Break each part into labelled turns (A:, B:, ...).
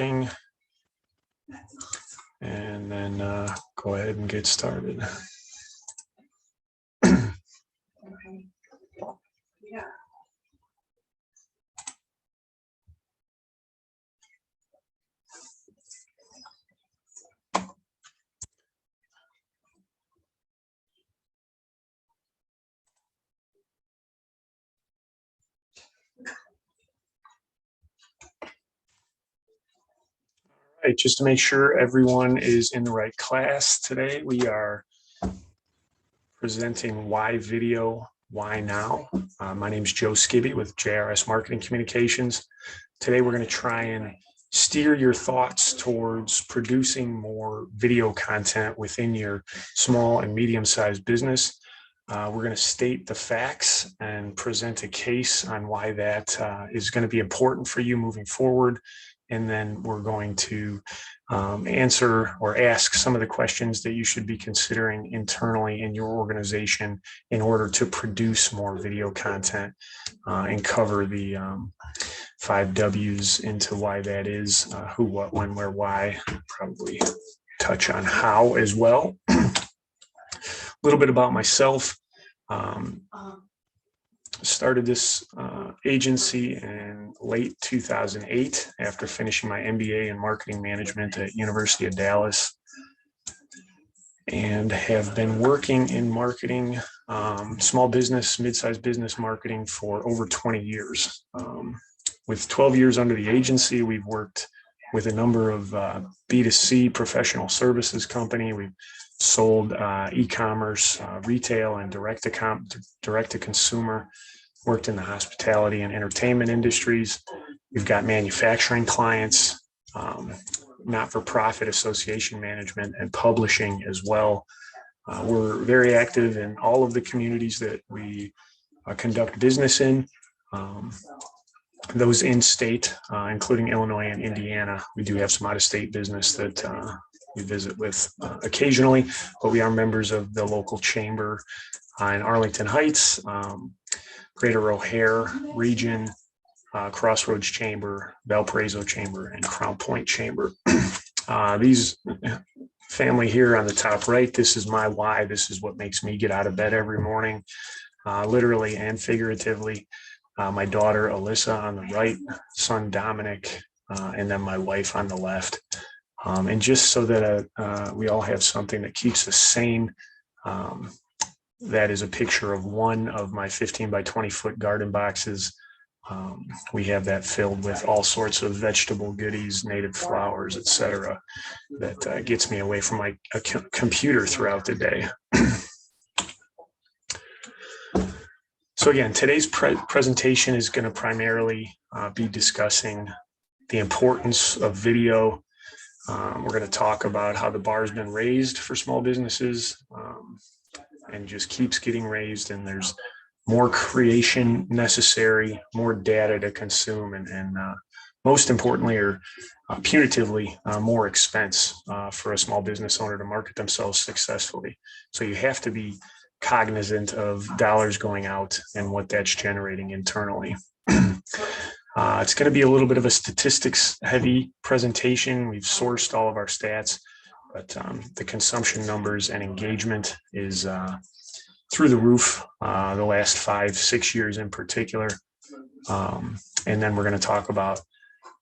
A: And then go ahead and get started.
B: Okay. Yeah.
A: All right, just to make sure everyone is in the right class today, we are presenting Why Video, Why Now. My name is Joe Skibbie with JRS Marketing Communications. Today, we're going to try and steer your thoughts towards producing more video content within your small and medium-sized business. We're going to state the facts and present a case on why that is going to be important for you moving forward. And then we're going to answer or ask some of the questions that you should be considering internally in your organization in order to produce more video content and cover the 5 W's into why that is, who, what, when, where, why, probably touch on how as well. A little bit about myself. Started this agency in late 2008 after finishing my MBA in marketing management at University of Dallas, and have been working in marketing, small business, mid-sized business marketing for over 20 years. With 12 years under the agency, we've worked with a number of B2C professional services company. We've sold e-commerce, retail, and direct to consumer. Worked in the hospitality and entertainment industries. We've got manufacturing clients, not-for-profit association management, and publishing as well. We're very active in all of the communities that we conduct business in. Those in state, including Illinois and Indiana. We do have some out-of-state business that we visit with occasionally, but we are members of the local chamber in Arlington Heights, Greater O'Hare region, Crossroads Chamber, Valparaiso Chamber, and Crown Point Chamber. These family here on the top right, this is my why. This is what makes me get out of bed every morning, literally and figuratively. My daughter, Alyssa, on the right, son, Dominic, and then my wife on the left. And just so that we all have something that keeps us sane, that is a picture of one of my 15 by 20 foot garden boxes. We have that filled with all sorts of vegetable goodies, native flowers, etc. That gets me away from my computer throughout the day. So again, today's presentation is going to primarily be discussing the importance of video. We're going to talk about how the bar has been raised for small businesses and just keeps getting raised, and there's more creation necessary, more data to consume, and most importantly, or punitively, more expense for a small business owner to market themselves successfully. So you have to be cognizant of dollars going out and what that's generating internally. It's going to be a little bit of a statistics heavy presentation. We've sourced all of our stats, but the consumption numbers and engagement is through the roof the last 5-6 years in particular. And then we're going to talk about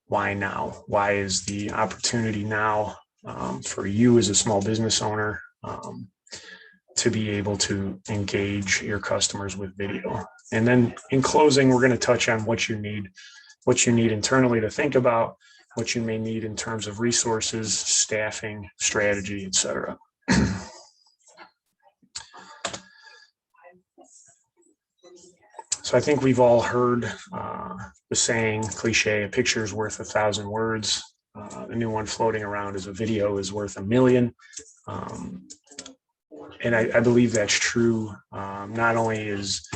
A: why now. Why is the opportunity now for you as a small business owner to be able to engage your customers with video. And then in closing, we're going to touch on what you need internally to think about, what you may need in terms of resources, staffing, strategy, etc. So I think we've all heard the saying, cliche, a picture is worth 1,000 words. The new one floating around is a video is worth 1,000,000. And I believe that's true. Not only is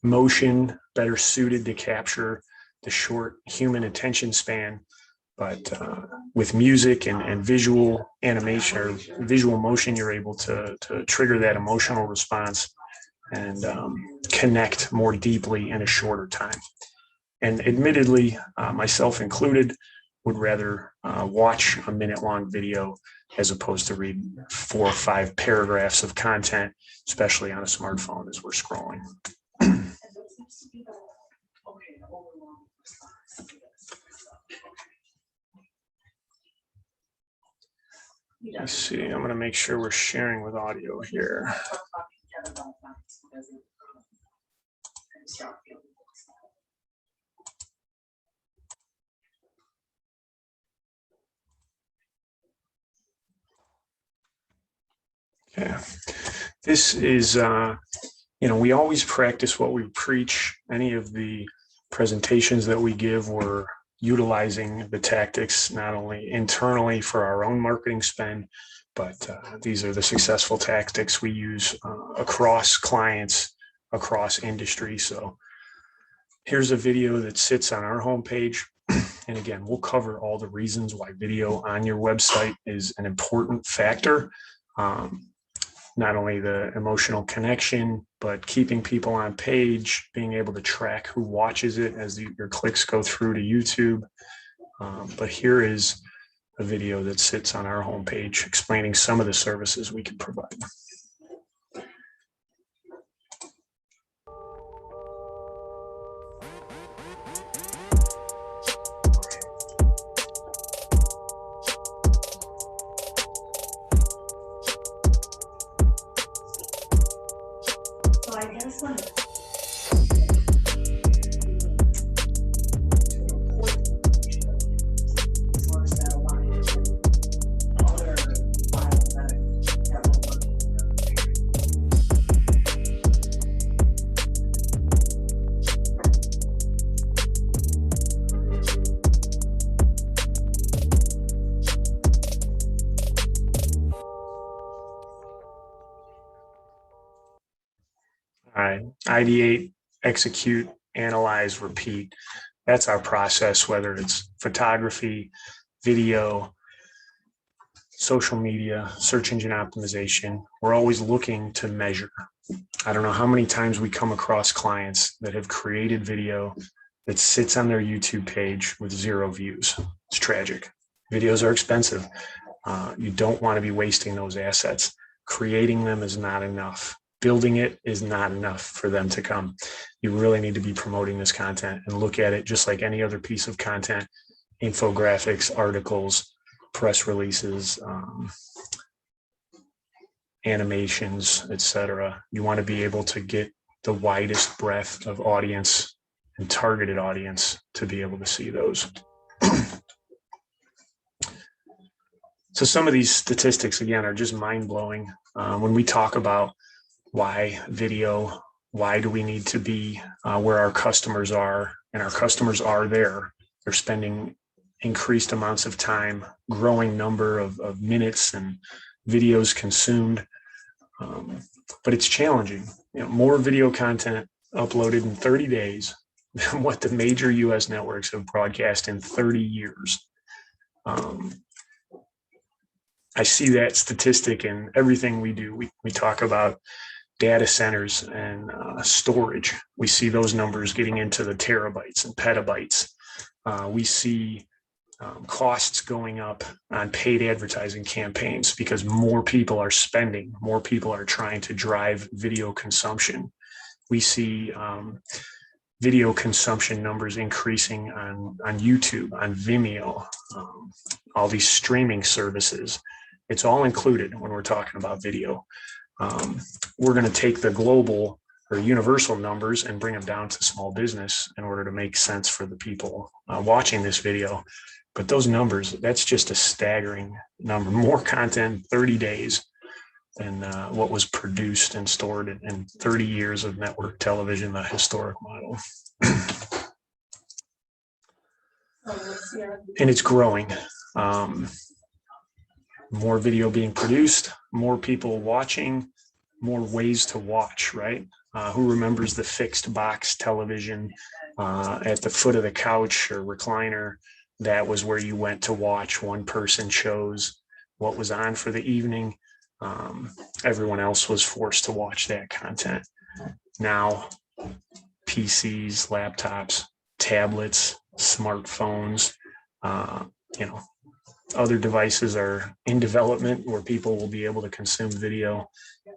A: motion better suited to capture the short human attention span, but with music and visual animation or visual motion, you're able to trigger that emotional response and connect more deeply in a shorter time. And admittedly, myself included, would rather watch a minute-long video as opposed to read 4 or 5 paragraphs of content, especially on a smartphone as we're scrolling. Let's see, I'm going to make sure we're sharing with audio here. Okay, this is, we always practice what we preach. Any of the presentations that we give, we're utilizing the tactics not only internally for our own marketing spend, but these are the successful tactics we use across clients, across industry. So here's a video that sits on our homepage. And again, we'll cover all the reasons why video on your website is an important factor. Not only the emotional connection, but keeping people on page, being able to track who watches it as your clicks go through to YouTube. But here is a video that sits on our homepage explaining some of the services we can provide. All right, ideate, execute, analyze, repeat. That's our process, whether it's photography, video, social media, search engine optimization. We're always looking to measure. I don't know how many times we come across clients that have created video that sits on their YouTube page with 0 views. It's tragic. Videos are expensive. You don't want to be wasting those assets. Creating them is not enough. Building it is not enough for them to come. You really need to be promoting this content and look at it just like any other piece of content, infographics, articles, press releases, animations, etc. You want to be able to get the widest breadth of audience and targeted audience to be able to see those. So some of these statistics, again, are just mind-blowing. When we talk about why video, why do we need to be where our customers are, and our customers are there. They're spending increased amounts of time, growing number of minutes and videos consumed. But it's challenging. More video content uploaded in 30 days than what the major US networks have broadcast in 30 years. I see that statistic in everything we do. We talk about data centers and storage. We see those numbers getting into the terabytes and petabytes. We see costs going up on paid advertising campaigns because more people are spending, more people are trying to drive video consumption. We see video consumption numbers increasing on YouTube, on Vimeo, all these streaming services. It's all included when we're talking about video. We're going to take the global or universal numbers and bring them down to small business in order to make sense for the people watching this video. But those numbers, that's just a staggering number. More content, 30 days than what was produced and stored in 30 years of network television, the historic model. And it's growing. More video being produced, more people watching, more ways to watch, right? Who remembers the fixed box television at the foot of the couch or recliner? That was where you went to watch. One person chose what was on for the evening. Everyone else was forced to watch that content. Now, PCs, laptops, tablets, smartphones, you know, other devices are in development where people will be able to consume video,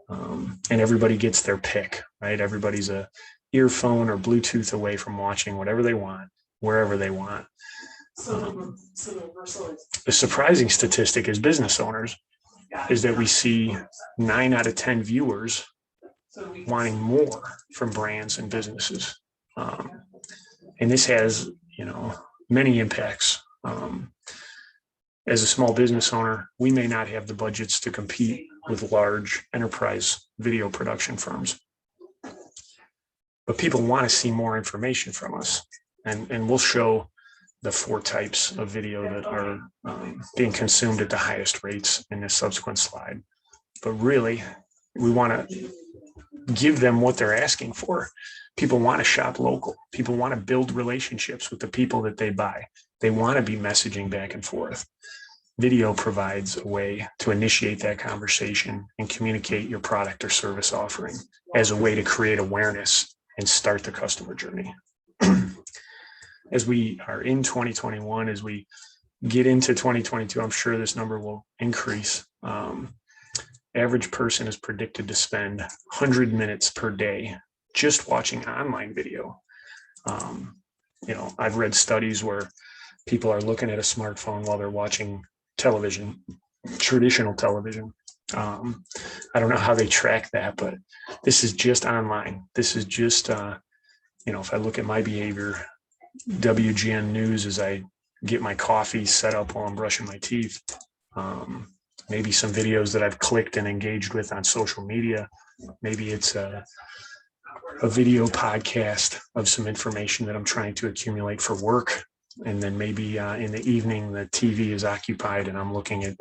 A: and everybody gets their pick, right? Everybody's a earphone or Bluetooth away from watching whatever they want, wherever they want. The surprising statistic as business owners is that we see 9 out of 10 viewers wanting more from brands and businesses. And this has, many impacts. As a small business owner, we may not have the budgets to compete with large enterprise video production firms, but people want to see more information from us. And we'll show the 4 types of video that are being consumed at the highest rates in the subsequent slide. But really, we want to give them what they're asking for. People want to shop local. People want to build relationships with the people that they buy. They want to be messaging back and forth. Video provides a way to initiate that conversation and communicate your product or service offering as a way to create awareness and start the customer journey. As we are in 2021, as we get into 2022, I'm sure this number will increase. Average person is predicted to spend 100 minutes per day just watching online video. I've read studies where people are looking at a smartphone while they're watching television, traditional television. I don't know how they track that, but this is just online. This is just, if I look at my behavior, WGN News as I get my coffee set up while I'm brushing my teeth, maybe some videos that I've clicked and engaged with on social media. Maybe it's a video podcast of some information that I'm trying to accumulate for work. And then maybe in the evening, the TV is occupied and I'm looking at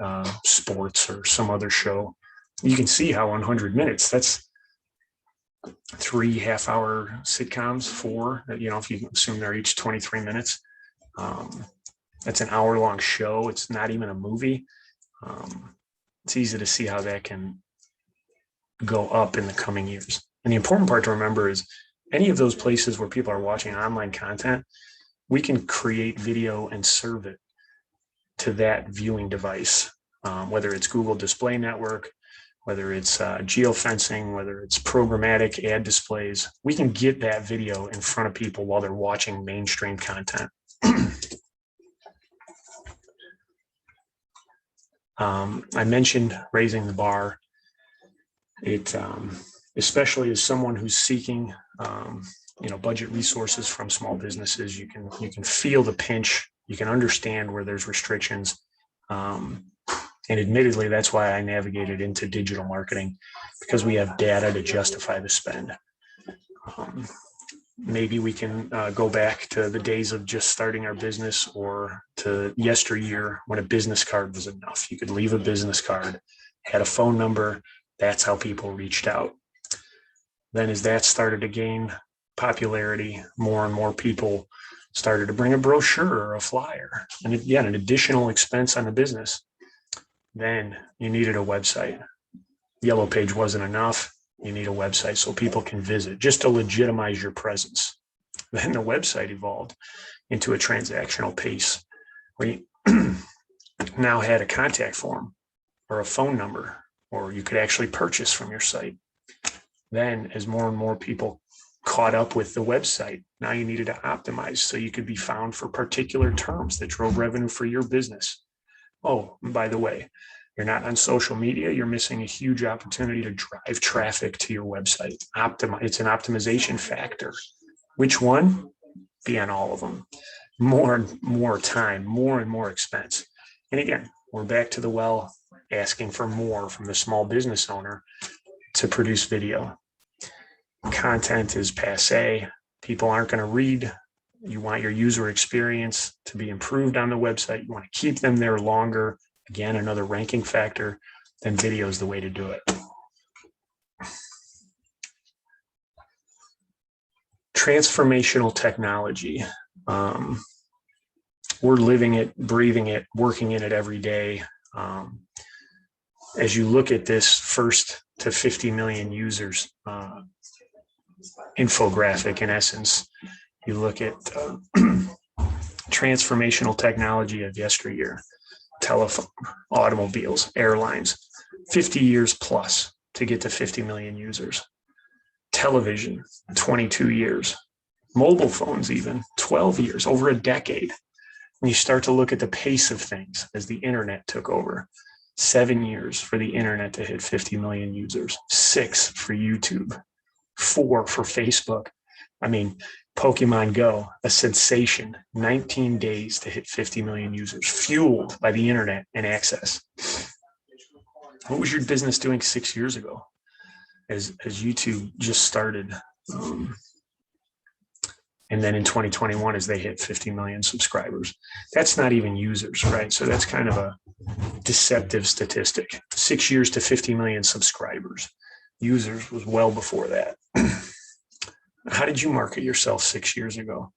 A: sports or some other show. You can see how 100 minutes, that's 3 half-hour sitcoms, 4, if you assume they're each 23 minutes. That's an hour-long show. It's not even a movie. It's easy to see how that can go up in the coming years. And the important part to remember is any of those places where people are watching online content, we can create video and serve it to that viewing device, whether it's Google Display Network, whether it's geofencing, whether it's programmatic ad displays. We can get that video in front of people while they're watching mainstream content. I mentioned raising the bar. It, especially as someone who's seeking, budget resources from small businesses, you can feel the pinch. You can understand where there's restrictions. And admittedly, that's why I navigated into digital marketing, because we have data to justify the spend. Maybe we can go back to the days of just starting our business, or to yesteryear when a business card was enough. You could leave a business card, had a phone number. That's how people reached out. Then as that started to gain popularity, more and more people started to bring a brochure or a flyer, and again, an additional expense on the business. Then you needed a website. Yellow Page wasn't enough. You need a website so people can visit, just to legitimize your presence. Then the website evolved into a transactional piece where you now had a contact form or a phone number, or you could actually purchase from your site. Then as more and more people caught up with the website, now you needed to optimize so you could be found for particular terms that drove revenue for your business. Oh, and by the way, you're not on social media, you're missing a huge opportunity to drive traffic to your website. It's an optimization factor. Which one? Be on all of them. More and more time, more and more expense. And again, we're back to the well, asking for more from the small business owner to produce video. Content is passé. People aren't going to read. You want your user experience to be improved on the website. You want to keep them there longer. Again, another ranking factor. Then video is the way to do it. Transformational technology. We're living it, breathing it, working in it every day. As you look at this first to 50 million users infographic, in essence, you look at Transformational technology of yesteryear, telephone, automobiles, airlines, 50 years plus to get to 50 million users. Television, 22 years. Mobile phones, even 12 years, over a decade. When you start to look at the pace of things as the internet took over, 7 years for the internet to hit 50 million users, 6 for YouTube, 4 for Facebook. I mean, Pokemon Go, a sensation, 19 days to hit 50 million users, fueled by the internet and access. What was your business doing 6 years ago as YouTube just started? And then in 2021, as they hit 50 million subscribers, that's not even users, right? So that's kind of a deceptive statistic. 6 years to 50 million subscribers. Users was well before that. How did you market yourself 6 years ago?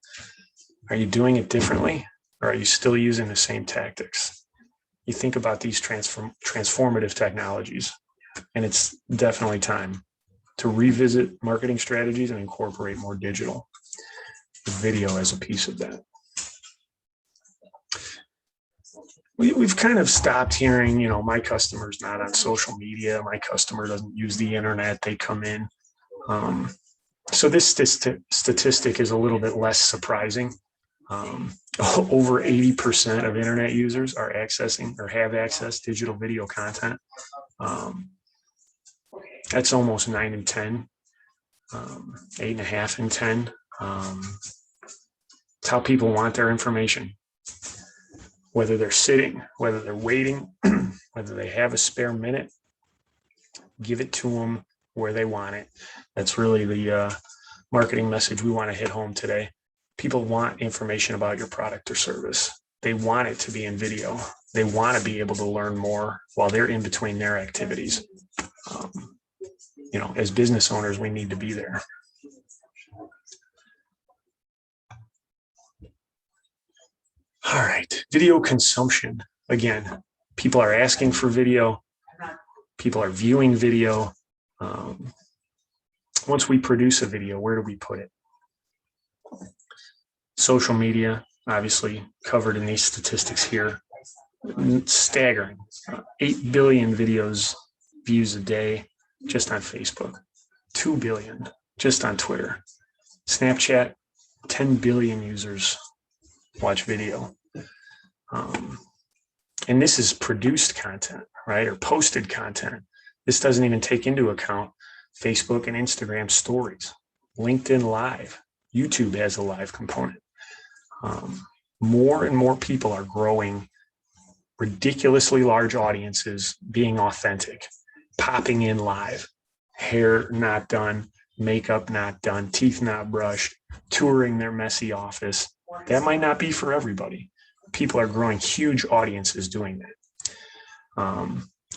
A: Are you doing it differently, or are you still using the same tactics? You think about these transformative technologies, and it's definitely time to revisit marketing strategies and incorporate more digital. Video as a piece of that. We've kind of stopped hearing, my customer's not on social media. My customer doesn't use the internet. They come in. So this statistic is a little bit less surprising. Over 80% of internet users are accessing or have accessed digital video content. That's almost 9 in 10, 8.5 in 10. It's how people want their information, whether they're sitting, whether they're waiting, whether they have a spare minute, give it to them where they want it. That's really the marketing message we want to hit home today. People want information about your product or service. They want it to be in video. They want to be able to learn more while they're in between their activities. As business owners, we need to be there. All right, video consumption. Again, people are asking for video. People are viewing video. Once we produce a video, where do we put it? Social media, obviously covered in these statistics here. It's staggering. 8 billion videos views a day just on Facebook. 2 billion just on Twitter. Snapchat, 10 billion users watch video. And this is produced content, right? Or posted content. This doesn't even take into account Facebook and Instagram stories, LinkedIn Live, YouTube has a live component. More and more people are growing ridiculously large audiences, being authentic, popping in live, hair not done, makeup not done, teeth not brushed, touring their messy office. That might not be for everybody. People are growing huge audiences doing that.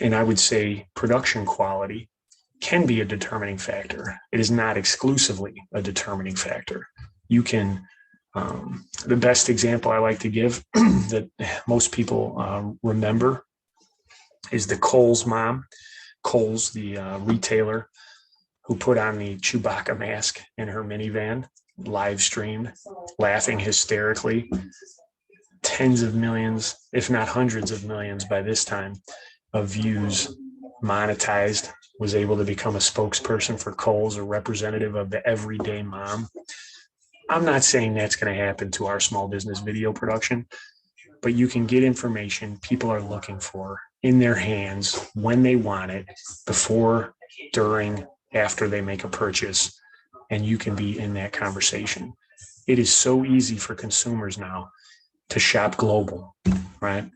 A: And I would say production quality can be a determining factor. It is not exclusively a determining factor. You can, the best example I like to give that most people remember is the Kohl's mom. Kohl's, the retailer who put on the Chewbacca mask in her minivan, live streamed, laughing hysterically. Tens of millions, if not hundreds of millions by this time, of views, monetized, was able to become a spokesperson for Kohl's, a representative of the everyday mom. I'm not saying that's going to happen to our small business video production, but you can get information people are looking for in their hands when they want it, before, during, after they make a purchase, and you can be in that conversation. It is so easy for consumers now to shop global, right?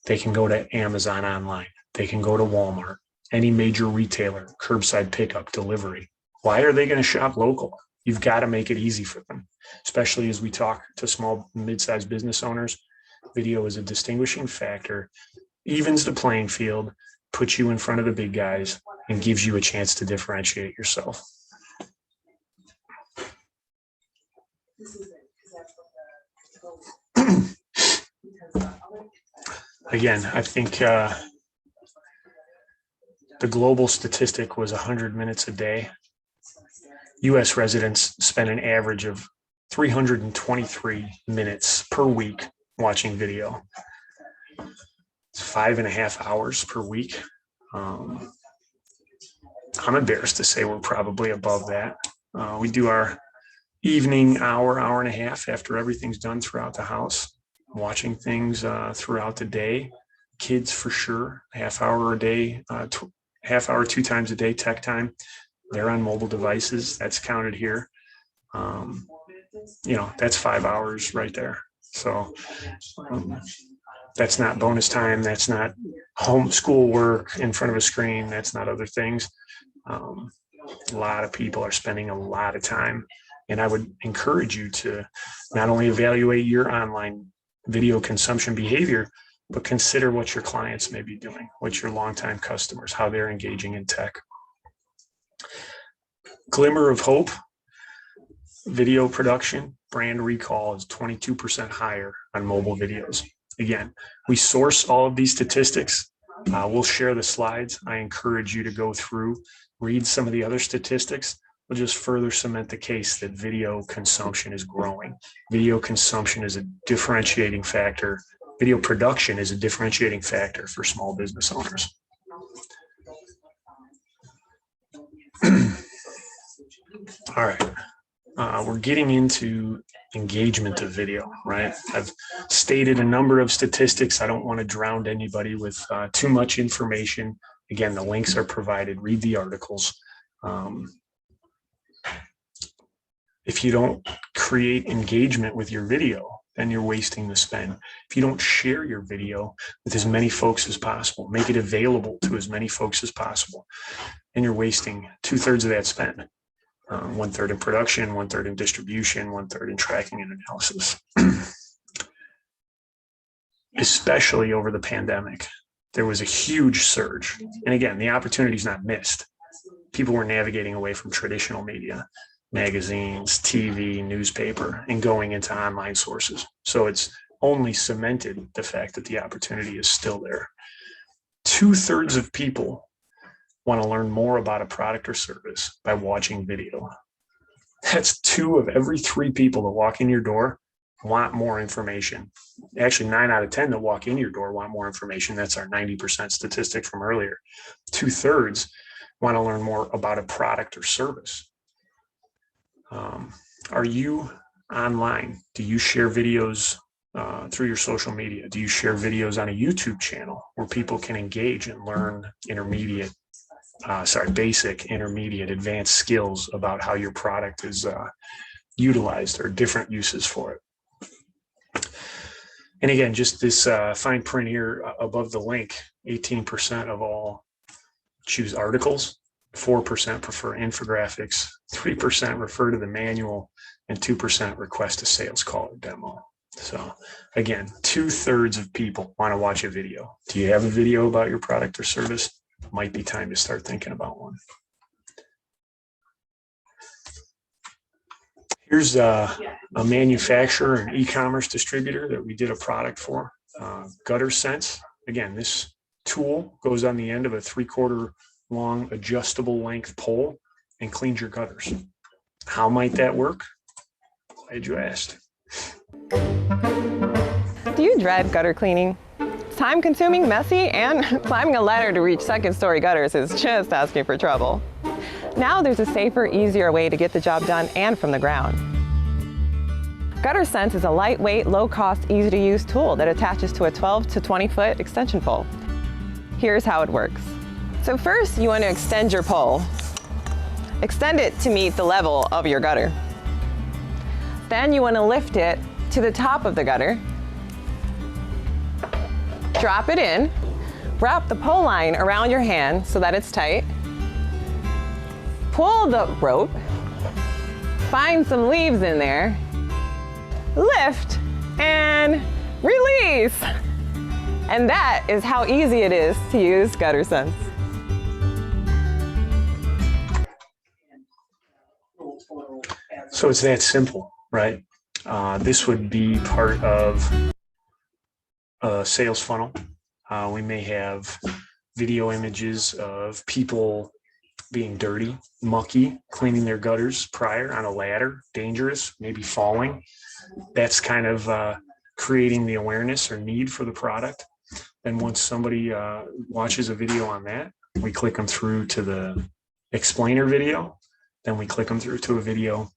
A: They can go to Amazon online. They can go to Walmart, any major retailer, curbside pickup, delivery. Why are they going to shop local? You've got to make it easy for them, especially as we talk to small, mid-sized business owners. Video is a distinguishing factor, evens the playing field, puts you in front of the big guys, and gives you a chance to differentiate yourself. Again, I think the global statistic was 100 minutes a day. U.S. residents spend an average of 323 minutes per week watching video. It's 5.5 hours per week. I'm embarrassed to say we're probably above that. We do our evening hour and a half after everything's done throughout the house, watching things throughout the day. Kids for sure, half hour a day, half hour 2 times a day, tech time. They're on mobile devices. That's counted here. That's 5 hours right there. So that's not bonus time. That's not home school work in front of a screen. That's not other things. A lot of people are spending a lot of time. And I would encourage you to not only evaluate your online video consumption behavior, but consider what your clients may be doing, what your longtime customers, how they're engaging in tech. Glimmer of hope, video production, brand recall is 22% higher on mobile videos. Again, we source all of these statistics. We'll share the slides. I encourage you to go through, read some of the other statistics. We'll just further cement the case that video consumption is growing. Video consumption is a differentiating factor. Video production is a differentiating factor for small business owners. All right. We're getting into engagement of video, right? I've stated a number of statistics. I don't want to drown anybody with too much information. Again, the links are provided. Read the articles. If you don't create engagement with your video, then you're wasting the spend. If you don't share your video with as many folks as possible, make it available to as many folks as possible, and you're wasting 2/3 of that spend. 1/3 in production, 1/3 in distribution, 1/3 in tracking and analysis. Especially over the pandemic, there was a huge surge. And again, the opportunity is not missed. People were navigating away from traditional media, magazines, TV, newspaper, and going into online sources. So it's only cemented the fact that the opportunity is still there. 2/3 of people want to learn more about a product or service by watching video. That's 2 of every 3 people that walk in your door want more information. Actually, 9 out of 10 that walk in your door want more information. That's our 90% statistic from earlier. 2/3 want to learn more about a product or service. Are you online? Do you share videos through your social media? Do you share videos on a YouTube channel where people can engage and learn basic, intermediate, advanced skills about how your product is utilized or different uses for it? And again, just this fine print here above the link, 18% of all choose articles, 4% prefer infographics, 3% refer to the manual, and 2% request a sales call or demo. So again, 2/3 of people want to watch a video. Do you have a video about your product or service? Might be time to start thinking about one. Here's a manufacturer and e-commerce distributor that we did a product for, Gutter Sense. Again, this tool goes on the end of a 3/4 long adjustable length pole and cleans your gutters. How might that work? Glad you asked.
C: Do you dread gutter cleaning? It's time-consuming, messy, and climbing a ladder to reach second-story gutters is just asking for trouble. Now there's a safer, easier way to get the job done and from the ground. Gutter Sense is a lightweight, low-cost, easy-to-use tool that attaches to a 12 to 20-foot extension pole. Here's how it works. So first, you want to extend your pole. Extend it to meet the level of your gutter. Then you want to lift it to the top of the gutter. Drop it in. Wrap the pole line around your hand so that it's tight. Pull the rope. Find some leaves in there. Lift and release. And that is how easy it is to use Gutter Sense.
A: So it's that simple, right? This would be part of a sales funnel. We may have video images of people being dirty, mucky, cleaning their gutters prior on a ladder, dangerous, maybe falling. That's kind of creating the awareness or need for the product. And once somebody watches a video on that, we click them through to the explainer video. Then we click them through to a video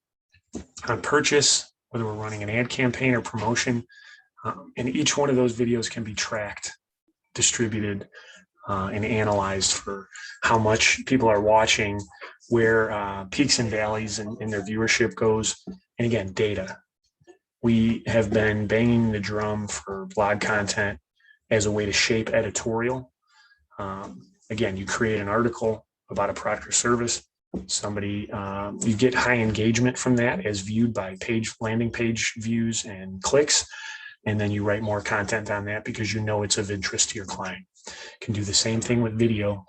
A: on purchase, whether we're running an ad campaign or promotion. And each one of those videos can be tracked, distributed, and analyzed for how much people are watching, where peaks and valleys in their viewership goes. And again, data. We have been banging the drum for blog content as a way to shape editorial. Again, you create an article about a product or service. Somebody, you get high engagement from that as viewed by landing page views and clicks. And then you write more content on that because you know it's of interest to your client. You can do the same thing with video.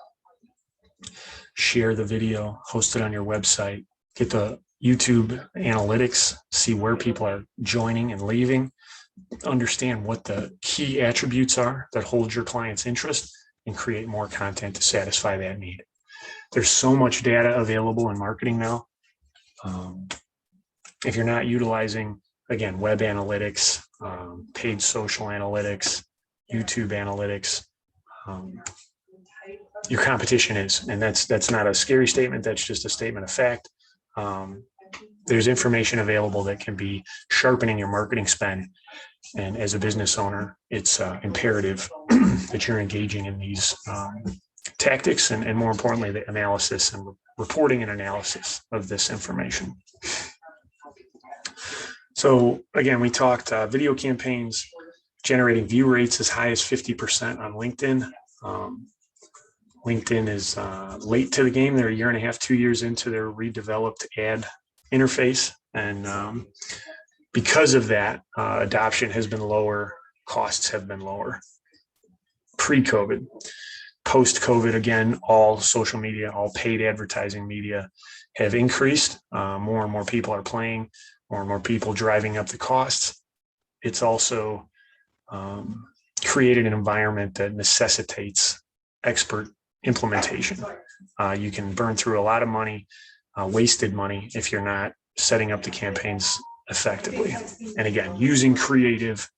A: Share the video, host it on your website, get the YouTube analytics, see where people are joining and leaving, understand what the key attributes are that hold your client's interest, and create more content to satisfy that need. There's so much data available in marketing now. If you're not utilizing, again, web analytics, paid social analytics, YouTube analytics, your competition is, and that's not a scary statement. That's just a statement of fact. There's information available that can be sharpening your marketing spend. And as a business owner, it's imperative that you're engaging in these tactics and more importantly, the analysis and reporting and analysis of this information. So again, we talked video campaigns generating view rates as high as 50% on LinkedIn. LinkedIn is late to the game. They're a year and a half, 2 years into their redeveloped ad interface. And because of that, adoption has been lower, costs have been lower. Pre-COVID, post-COVID, again, all social media, all paid advertising media have increased. More and more people are playing, more and more people driving up the costs. It's also created an environment that necessitates expert implementation. You can burn through a lot of money, wasted money, if you're not setting up the campaigns effectively. And again, using creative,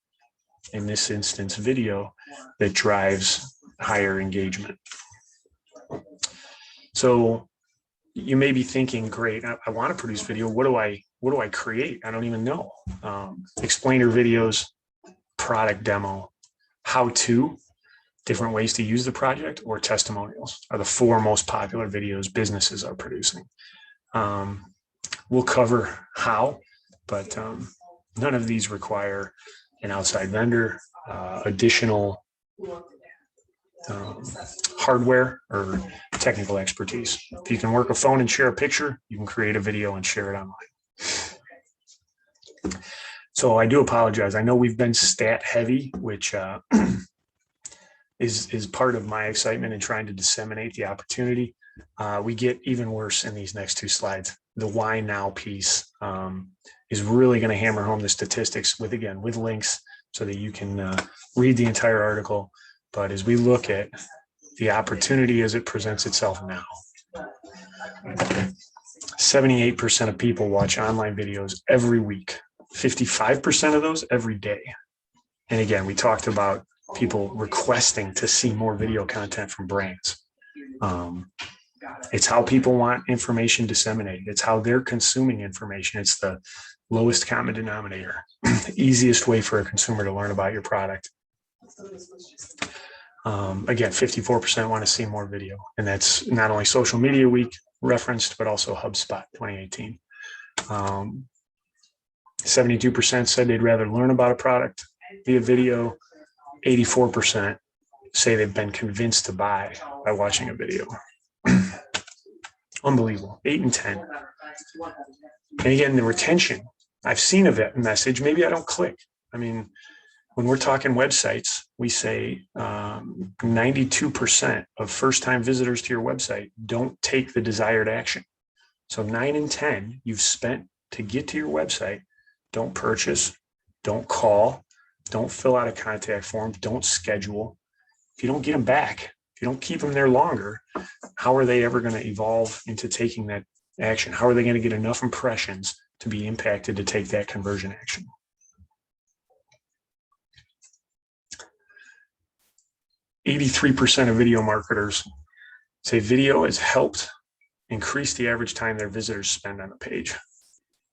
A: in this instance, video, that drives higher engagement. So you may be thinking, great, I want to produce video. What do I create? I don't even know. Explainer videos, product demo, how-to, different ways to use the project, or testimonials are the 4 most popular videos businesses are producing. We'll cover how, but none of these require an outside vendor, additional hardware or technical expertise. If you can work a phone and share a picture, you can create a video and share it online. So I do apologize. I know we've been stat heavy, which is part of my excitement in trying to disseminate the opportunity. We get even worse in these next 2 slides. The why now piece is really going to hammer home the statistics with links so that you can read the entire article. But as we look at the opportunity as it presents itself now, 78% of people watch online videos every week, 55% of those every day. And again, we talked about people requesting to see more video content from brands. It's how people want information disseminated. It's how they're consuming information. It's the lowest common denominator, the easiest way for a consumer to learn about your product. Again, 54% want to see more video. And that's not only Social Media Week referenced, but also HubSpot 2018. 72% said they'd rather learn about a product via video. 84% say they've been convinced to buy by watching a video. Unbelievable. 8 and 10. And again, the retention. I've seen a message. Maybe I don't click. I mean, when we're talking websites, we say 92% of first-time visitors to your website don't take the desired action. So 9 and 10 you've spent to get to your website, don't purchase, don't call, don't fill out a contact form, don't schedule. If you don't get them back, If you don't keep them there longer, how are they ever going to evolve into taking that action? How are they going to get enough impressions to be impacted to take that conversion action? 83% of video marketers say video has helped increase the average time their visitors spend on a page.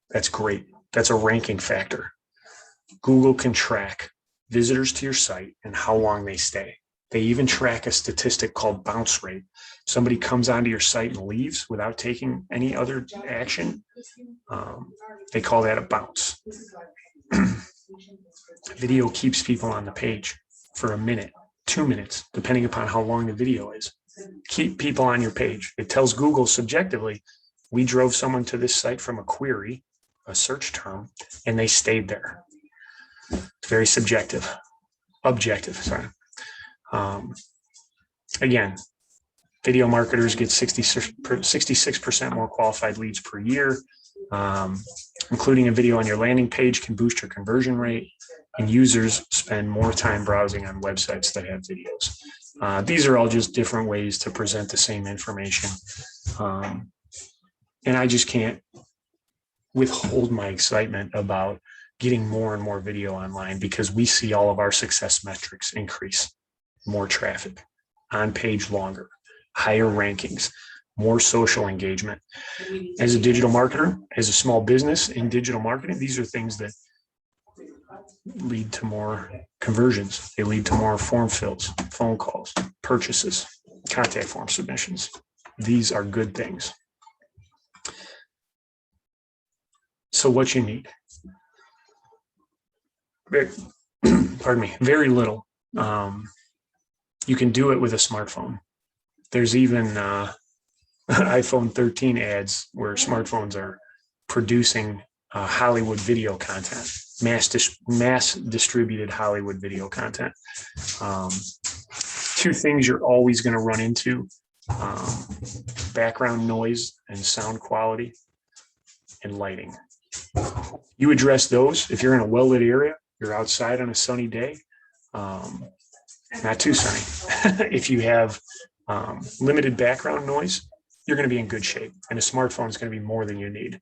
A: That's great. That's a ranking factor. Google can track visitors to your site and how long they stay. They even track a statistic called bounce rate. Somebody comes onto your site and leaves without taking any other action. They call that a bounce. Video keeps people on the page for a minute, 2 minutes, depending upon how long the video is. Keep people on your page. It tells Google subjectively, we drove someone to this site from a query, a search term, and they stayed there. It's very subjective, objective, sorry. Again, video marketers get 66% more qualified leads per year. Including a video on your landing page can boost your conversion rate, and users spend more time browsing on websites that have videos. These are all just different ways to present the same information. And I just can't withhold my excitement about getting more and more video online, because we see all of our success metrics increase. More traffic, on page longer, higher rankings, more social engagement. As a digital marketer, as a small business in digital marketing, these are things that lead to more conversions. They lead to more form fills, phone calls, purchases, contact form submissions. These are good things. So what you need? Pardon me, very little. You can do it with a smartphone. There's even iPhone 13 ads where smartphones are producing Hollywood video content, mass distributed Hollywood video content. Two things you're always going to run into: background noise and sound quality, and lighting. You address those. If you're in a well-lit area, you're outside on a sunny day, not too sunny. If you have limited background noise, you're going to be in good shape, and a smartphone is going to be more than you need.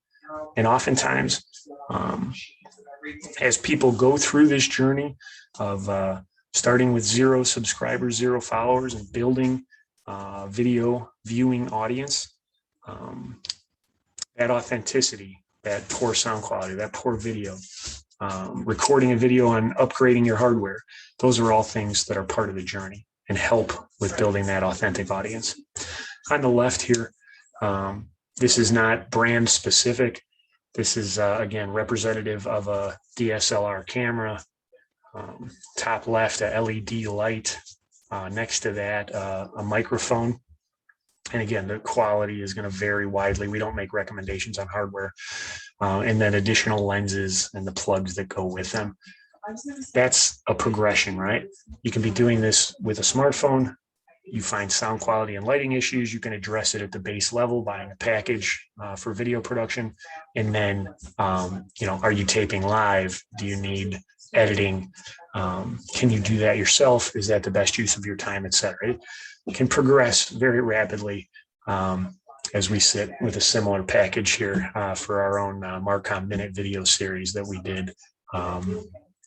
A: And oftentimes, as people go through this journey of starting with 0 subscribers, 0 followers, and building video viewing audience, that authenticity, that poor sound quality, that poor video, recording a video on upgrading your hardware, those are all things that are part of the journey and help with building that authentic audience. On the left here, this is not brand specific. This is, again, representative of a DSLR camera. Top left, a LED light. Next to that, a microphone. And again, the quality is going to vary widely. We don't make recommendations on hardware. And then additional lenses and the plugs that go with them. That's a progression, right? You can be doing this with a smartphone. You find sound quality and lighting issues, you can address it at the base level, buying a package for video production. And then, are you taping live? Do you need editing? Can you do that yourself? Is that the best use of your time, et cetera? It can progress very rapidly as we sit with a similar package here for our own Marcom Minute video series that we did.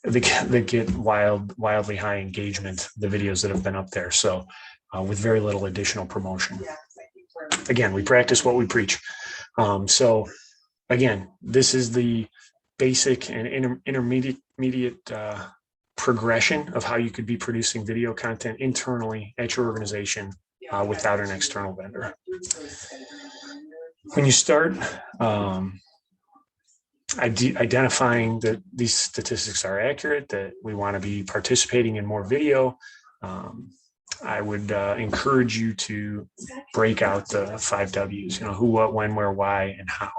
A: They get wildly high engagement, the videos that have been up there. So with very little additional promotion. Again, we practice what we preach. So again, this is the basic and intermediate progression of how you could be producing video content internally at your organization without an external vendor. When you start identifying that these statistics are accurate, that we want to be participating in more video, I would encourage you to break out the 5 W's, who, what, when, where, why, and how.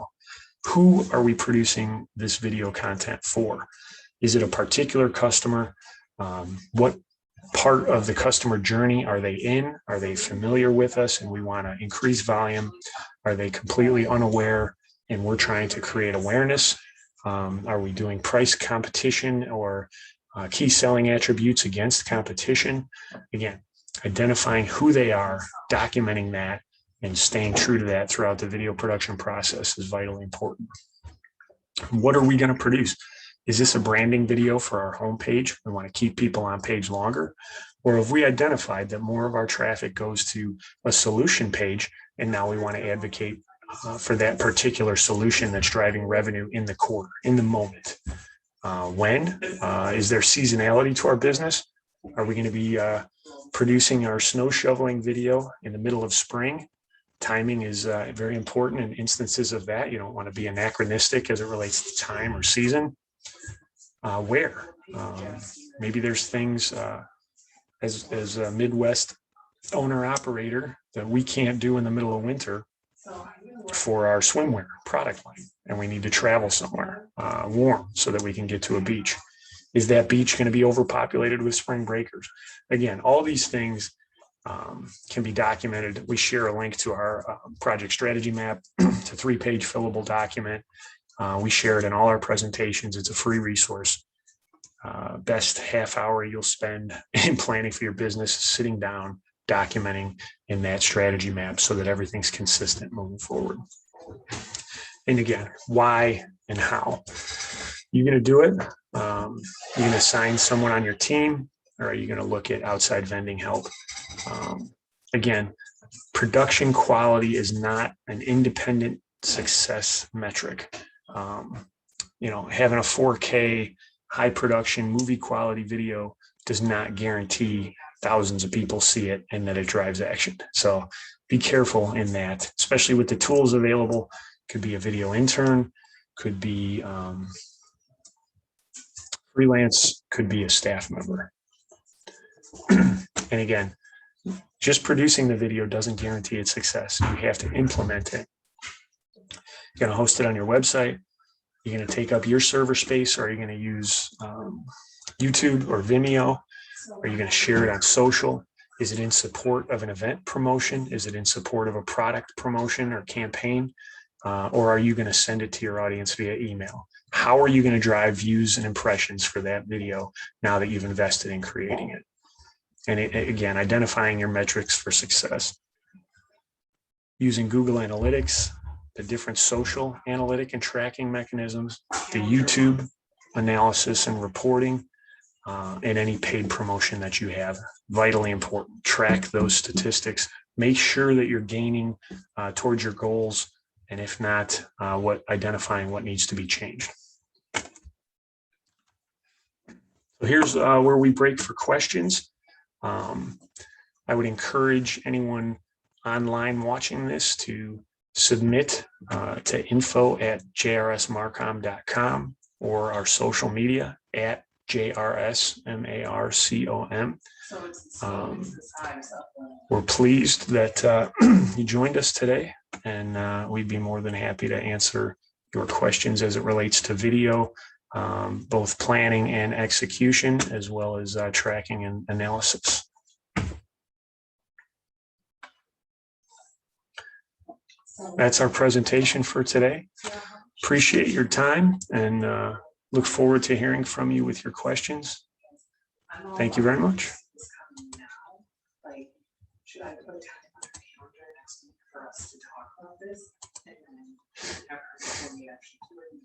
A: Who are we producing this video content for? Is it a particular customer? What part of the customer journey are they in? Are they familiar with us and we want to increase volume? Are they completely unaware and we're trying to create awareness? Are we doing price competition or key selling attributes against competition? Again, identifying who they are, documenting that, and staying true to that throughout the video production process is vitally important. What are we going to produce? Is this a branding video for our homepage? We want to keep people on page longer. Or have we identified that more of our traffic goes to a solution page, and now we want to advocate for that particular solution that's driving revenue in the quarter, in the moment? When? Is there seasonality to our business? Are we going to be producing our snow shoveling video in the middle of spring? Timing is very important in instances of that. You don't want to be anachronistic as it relates to time or season. Where? Maybe there's things as a Midwest owner operator that we can't do in the middle of winter for our swimwear product line, and we need to travel somewhere warm so that we can get to a beach. Is that beach going to be overpopulated with spring breakers? Again, all these things can be documented. We share a link to our project strategy map. It's a 3-page fillable document. We share it in all our presentations. It's a free resource. Best half hour you'll spend in planning for your business, sitting down, documenting in that strategy map so that everything's consistent moving forward. And again, why and how? You're going to do it. You're going to assign someone on your team, or are you going to look at outside vending help? Again, production quality is not an independent success metric. Having a 4K high production movie quality video does not guarantee thousands of people see it and that it drives action. So be careful in that, especially with the tools available. Could be a video intern, could be freelance, could be a staff member. And again, just producing the video doesn't guarantee its success. You have to implement it. You're going to host it on your website. You're going to take up your server space, or are you going to use YouTube or Vimeo? Are you going to share it on social? Is it in support of an event promotion? Is it in support of a product promotion or campaign? Or are you going to send it to your audience via email? How are you going to drive views and impressions for that video now that you've invested in creating it? And again, identifying your metrics for success. Using Google Analytics, the different social analytic and tracking mechanisms, the YouTube analysis and reporting, and any paid promotion that you have. Vitally important. Track those statistics. Make sure that you're gaining towards your goals, and if not, identifying what needs to be changed. So here's where we break for questions. I would encourage anyone online watching this to submit to info@jrsmarcom.com or our social media at JRS Marcom. We're pleased that you joined us today, and we'd be more than happy to answer your questions as it relates to video, both planning and execution, as well as tracking and analysis. That's our presentation for today. Appreciate your time, and look forward to hearing from you with your questions. Thank you very much.
B: Should I put a time on the calendar next week for us to talk about this? And then when we actually do it.